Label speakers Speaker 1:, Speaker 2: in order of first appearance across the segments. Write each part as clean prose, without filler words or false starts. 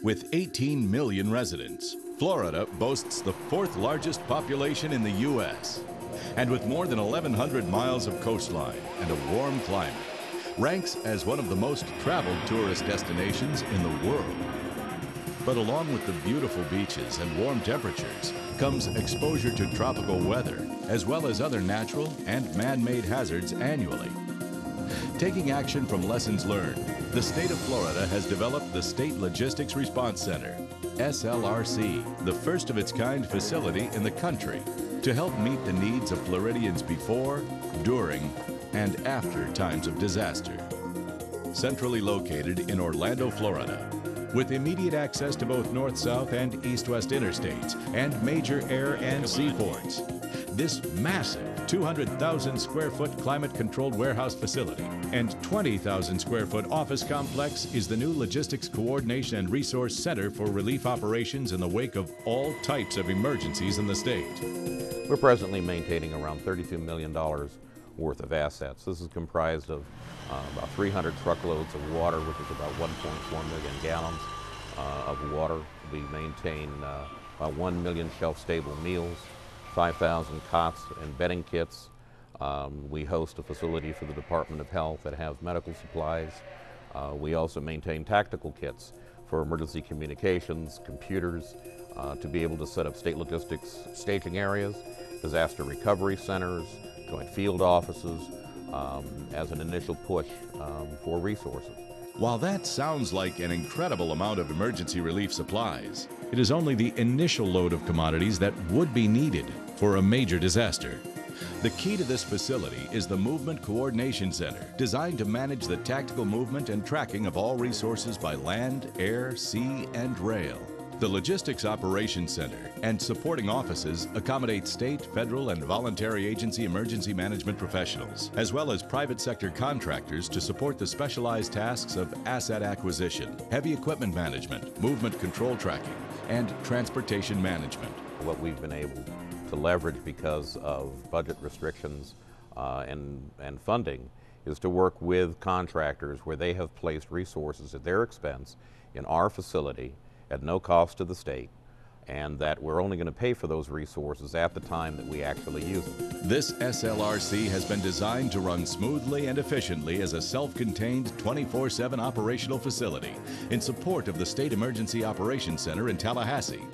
Speaker 1: With 18 million residents, Florida boasts the fourth largest population in the U.S. And with more than 1,100 miles of coastline and a warm climate, ranks as one of the most traveled tourist destinations in the world. But along with the beautiful beaches and warm temperatures comes exposure to tropical weather, as well as other natural and man-made hazards annually. Taking action from lessons learned, the state of Florida has developed the State Logistics Response Center, SLRC, the first of its kind facility in the country, to help meet the needs of Floridians before, during, and after times of disaster. Centrally located in Orlando, Florida, with immediate access to both north-south and east-west interstates and major air and sea ports, this massive 200,000 square foot climate-controlled warehouse facility and 20,000 square foot office complex is the new Logistics Coordination and Resource Center for relief operations in the wake of all types of emergencies in the state.
Speaker 2: We're presently maintaining around $32 million worth of assets. This is comprised of about 300 truckloads of water, which is about 1.4 million gallons of water. We maintain about 1 million shelf-stable meals, 5,000 cots and bedding kits. We host a facility for the Department of Health that has medical supplies. We also maintain tactical kits for emergency communications, computers, to be able to set up state logistics staging areas, disaster recovery centers, joint field offices, as an initial push for resources.
Speaker 1: While that sounds like an incredible amount of emergency relief supplies, it is only the initial load of commodities that would be needed for a major disaster. The key to this facility is the Movement Coordination Center, designed to manage the tactical movement and tracking of all resources by land, air, sea, and rail. The Logistics Operations Center and supporting offices accommodate state, federal, and voluntary agency emergency management professionals, as well as private sector contractors to support the specialized tasks of asset acquisition, heavy equipment management, movement control tracking, and transportation management.
Speaker 2: What we've been able to leverage because of budget restrictions and funding is to work with contractors where they have placed resources at their expense in our facility at no cost to the state, and that we're only going to pay for those resources at the time that we actually use them.
Speaker 1: This SLRC has been designed to run smoothly and efficiently as a self-contained 24/7 operational facility in support of the State Emergency Operations Center in Tallahassee.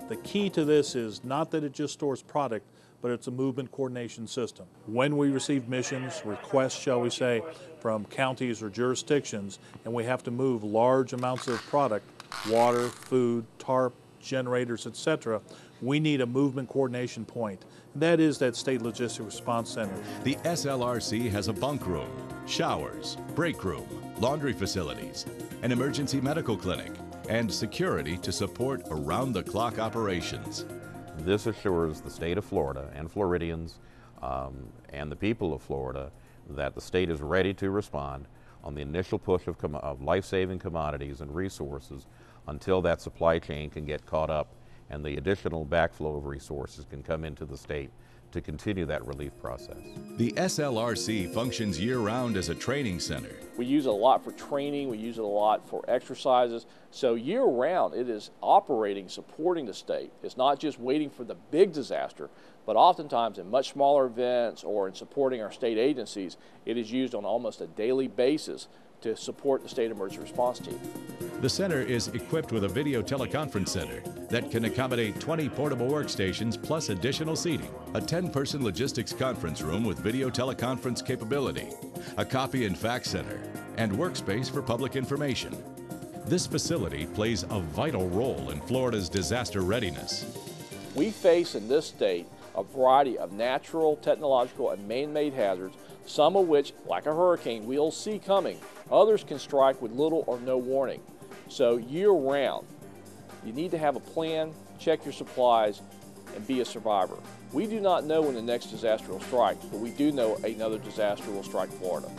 Speaker 3: The key to this is not that it just stores product, but it's a movement coordination system. When we receive missions, requests, shall we say, from counties or jurisdictions, and we have to move large amounts of product, water, food, tarp, generators, etc., we need a movement coordination point. That is that State Logistics Response Center.
Speaker 1: The SLRC has a bunk room, showers, break room, laundry facilities, an emergency medical clinic, and security to support around-the-clock operations.
Speaker 2: This assures the state of Florida and Floridians and the people of Florida that the state is ready to respond on the initial push of life-saving commodities and resources until that supply chain can get caught up and the additional backflow of resources can come into the state to continue that relief process.
Speaker 1: The SLRC functions year-round as a training center.
Speaker 4: We use it a lot for training, we use it a lot for exercises, so year-round it is operating, supporting the state. It's not just waiting for the big disaster, but oftentimes in much smaller events or in supporting our state agencies, it is used on almost a daily basis to support the State Emergency Response Team.
Speaker 1: The center is equipped with a video teleconference center that can accommodate 20 portable workstations plus additional seating, a 10-person logistics conference room with video teleconference capability, a copy and fax center, and workspace for public information. This facility plays a vital role in Florida's disaster readiness.
Speaker 4: We face in this state a variety of natural, technological, and man-made hazards, some of which, like a hurricane, we'll see coming. Others can strike with little or no warning. So year-round, you need to have a plan, check your supplies, and be a survivor. We do not know when the next disaster will strike, but we do know another disaster will strike Florida.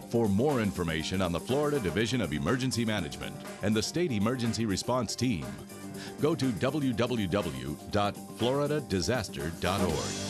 Speaker 1: For more information on the Florida Division of Emergency Management and the State Emergency Response Team, go to www.floridadisaster.org.